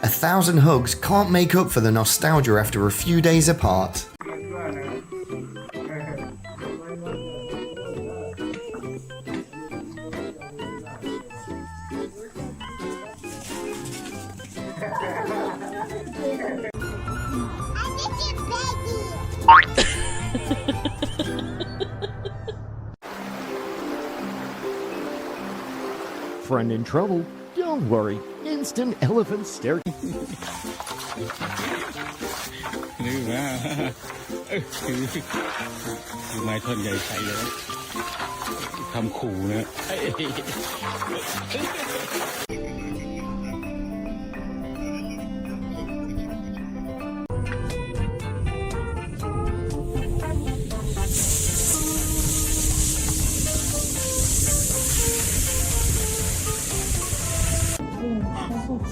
1,000 hugs can't make up for the nostalgia after a few days apart. Friend in trouble? Don't worry. Instant elephant stare. ดื้อมากคือไม้ท่อนใหญ่ใส่เลยทำขู่นะ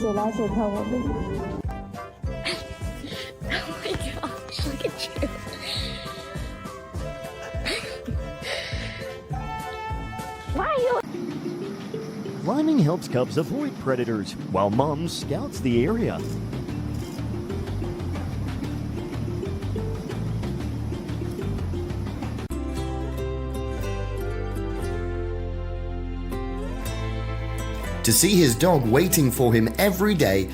手拉手看我们。Oh my gosh, look at you. Why are you? Climbing helps cubs avoid predators, while Mom scouts the area. To see his dog waiting for him every day,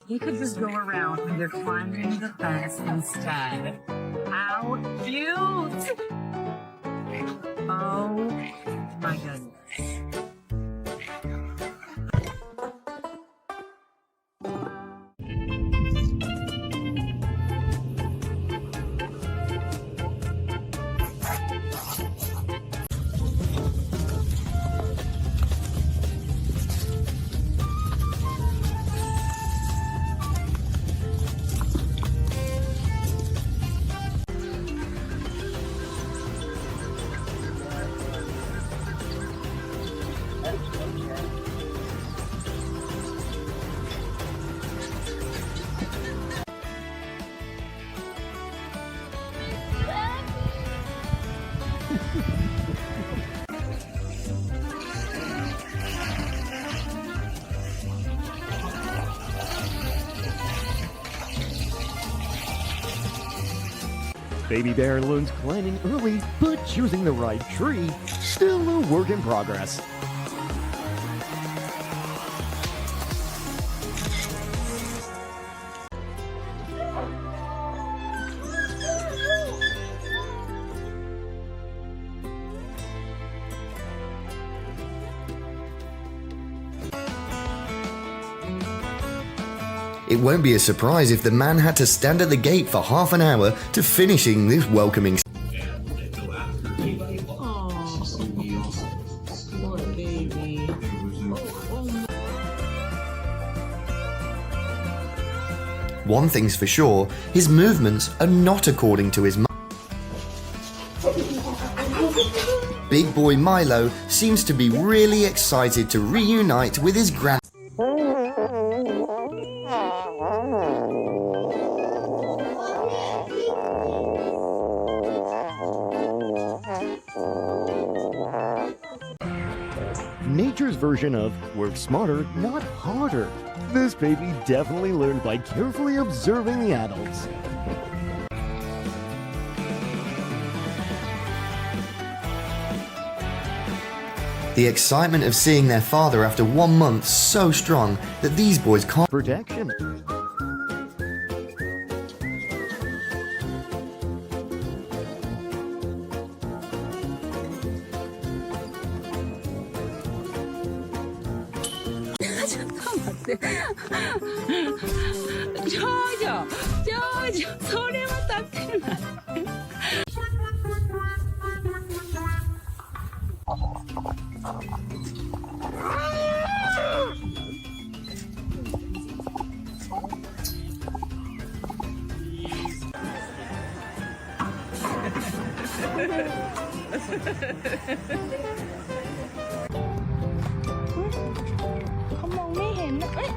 He could just go around when you're climbing the fence instead. How cute! Oh my goodness. Baby bear learns climbing early, but choosing the right tree, still a work in progress. it won't be a surprise if the man had to stand at the gate for half an hour to finishing this welcoming. One thing's for sure, his movements are not according to his Big boy Milo seems to be really excited to reunite with his grand. Nature's version of work smarter, not harder. This baby definitely learned by carefully observing the adults. The excitement of seeing their father after 1 month so strong that these boys can't. Protection. เขามองไม่เห็นนะเอ้ย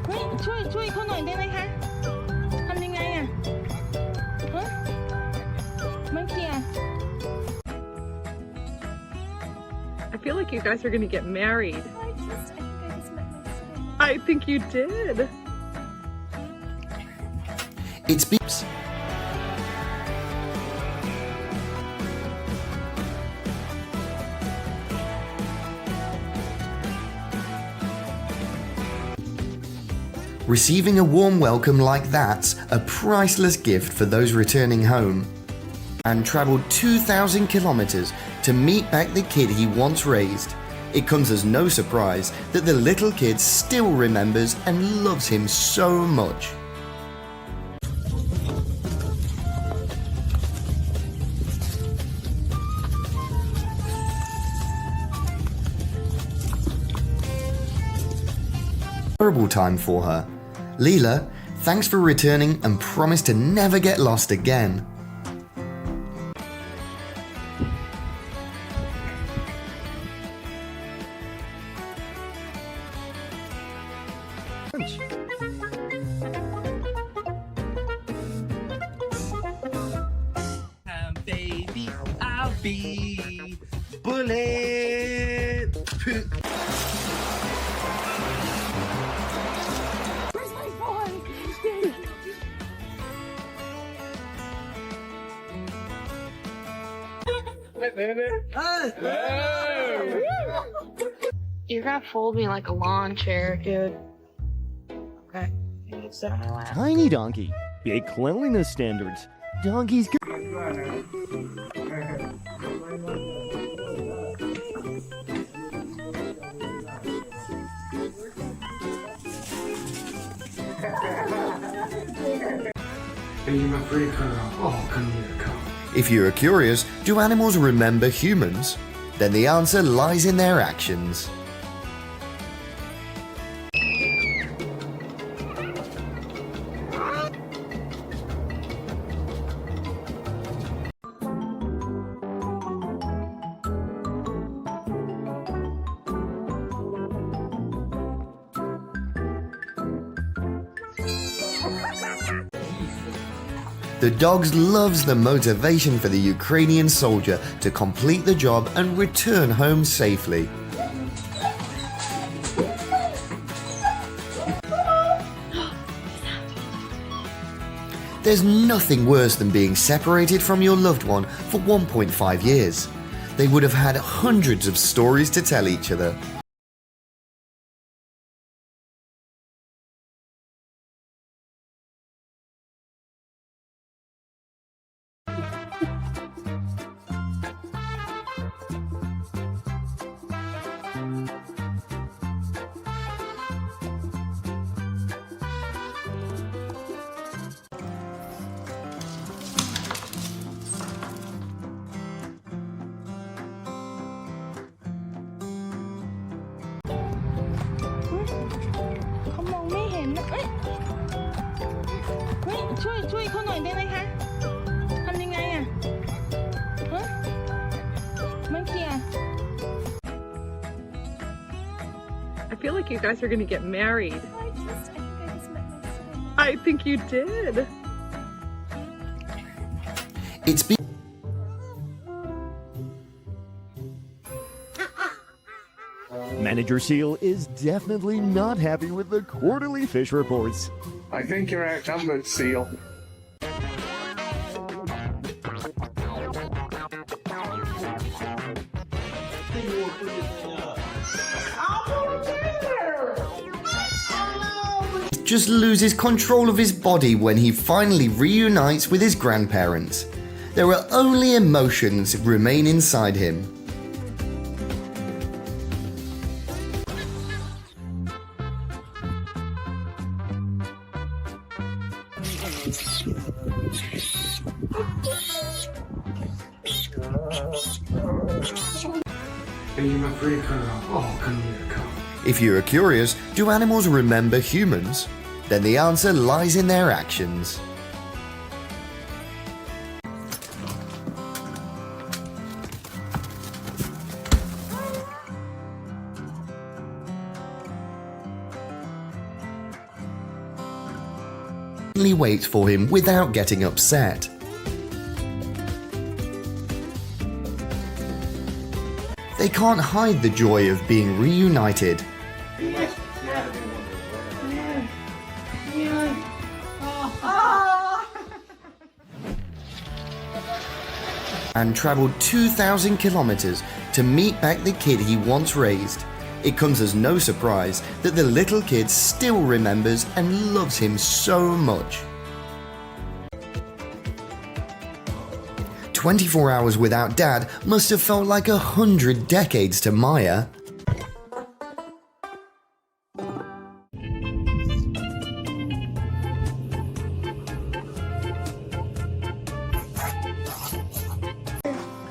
เฮ้ยช่วยเขาหน่อยได้ไหมคะทำยังไงอ่ะฮะไม่เคลียร์ I feel like you guys are gonna get married. I think you did. It's beeps. Receiving a warm welcome like that's a priceless gift for those returning home. And travelled 2,000 kilometres to meet back the kid he once raised. It comes as no surprise that the little kid still remembers and loves him so much. Terrible time for her. Leela, thanks for returning and promise to never get lost again. Baby, I'll be bullet. You're gonna fold me like a lawn chair, dude. Okay. Sit on my lap. Tiny donkey. Big cleanliness standards. Donkeys. If you're curious, do animals remember humans? Then the answer lies in their actions. The dogs loves the motivation for the Ukrainian soldier to complete the job and return home safely. There's nothing worse than being separated from your loved one for 1.5 years. They would have had hundreds of stories to tell each other. I feel like you guys are gonna get married. I think you did. It's been Manager Seal is definitely not happy with the quarterly fish reports. I think you're outnumbered, Seal. just loses control of his body when he finally reunites with his grandparents. There are only emotions remain inside him. If you are curious, do animals remember humans? Then the answer lies in their actions. patiently waits for him without getting upset. They can't hide the joy of being reunited. And traveled 2,000 kilometers to meet back the kid he once raised. It comes as no surprise that the little kid still remembers and loves him so much. 24 hours without Dad must have felt like 100 decades to Maya.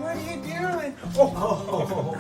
What are you doing? Oh.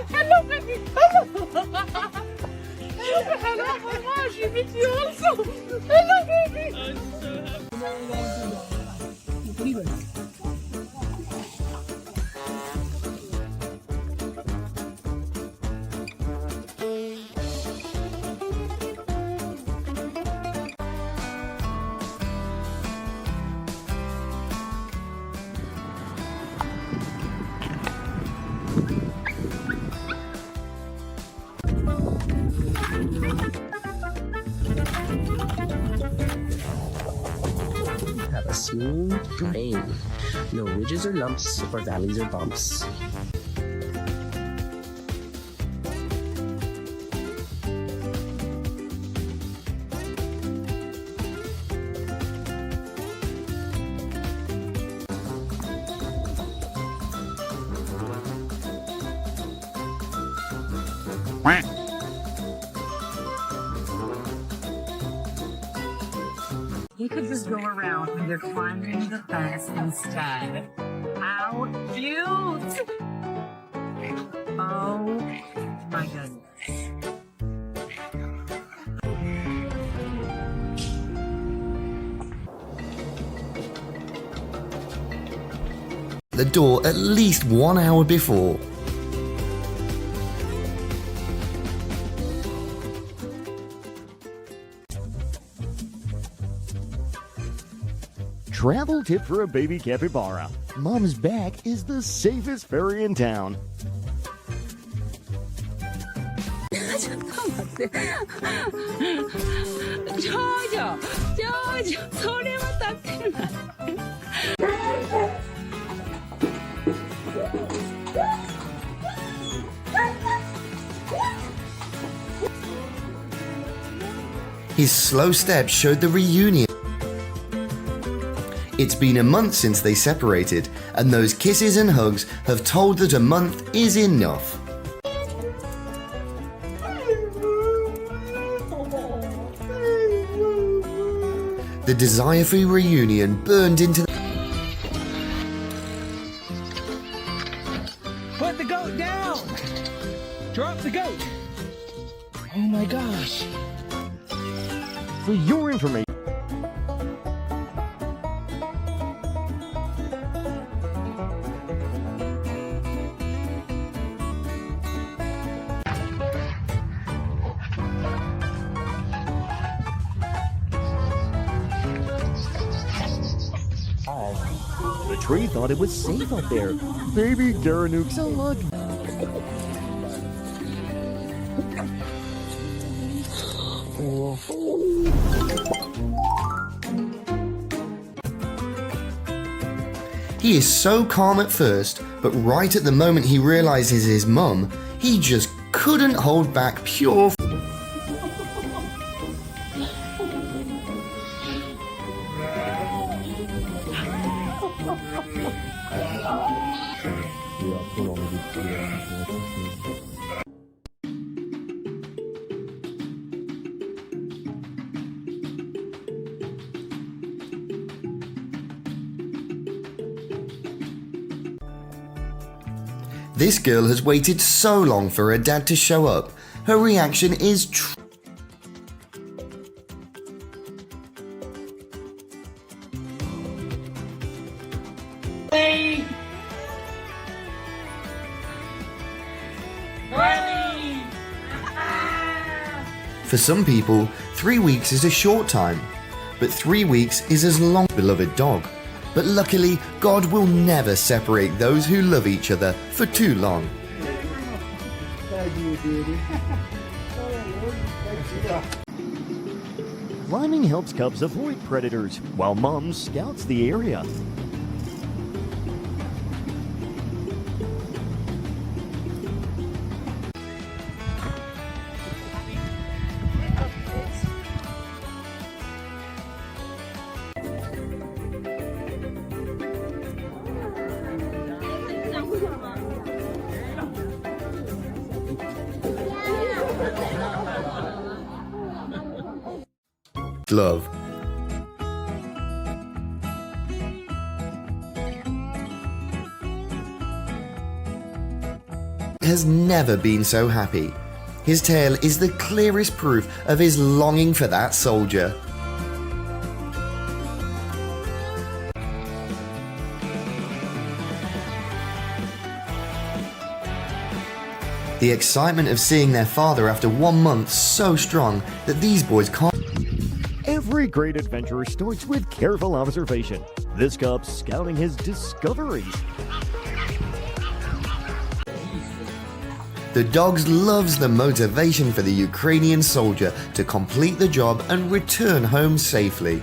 Hello, baby. Hello, Mama. She meets you also. Hello, baby. I'm so happy. Have a smooth brain. No ridges or lumps or valleys or bumps. You could just go around when you're climbing the fence instead. How cute! Oh my goodness. The door at least 1 hour before. Travel tip for a baby capybara. Mom's back is the safest furry in town. His slow steps showed the reunion. It's been a month since they separated, and those kisses and hugs have told that a month is enough. The desire for reunion burned into Put the goat down! Drop the goat! Oh my gosh. For your information, the tree thought it was safe up there. Baby Garanuk's a lot. He is so calm at first, but right at the moment he realizes his mum, he just couldn't hold back pure This girl has waited so long for her dad to show up. Her reaction is For some people, 3 weeks is a short time, but 3 weeks is as long as a beloved dog. But luckily, God will never separate those who love each other for too long. Climbing helps cubs avoid predators, while Mom scouts the area. Love. Has never been so happy. His tail is the clearest proof of his longing for that soldier. The excitement of seeing their father after 1 month so strong that these boys can't. Every great adventure starts with careful observation. This cub's scouting his discoveries. The dogs loves the motivation for the Ukrainian soldier to complete the job and return home safely.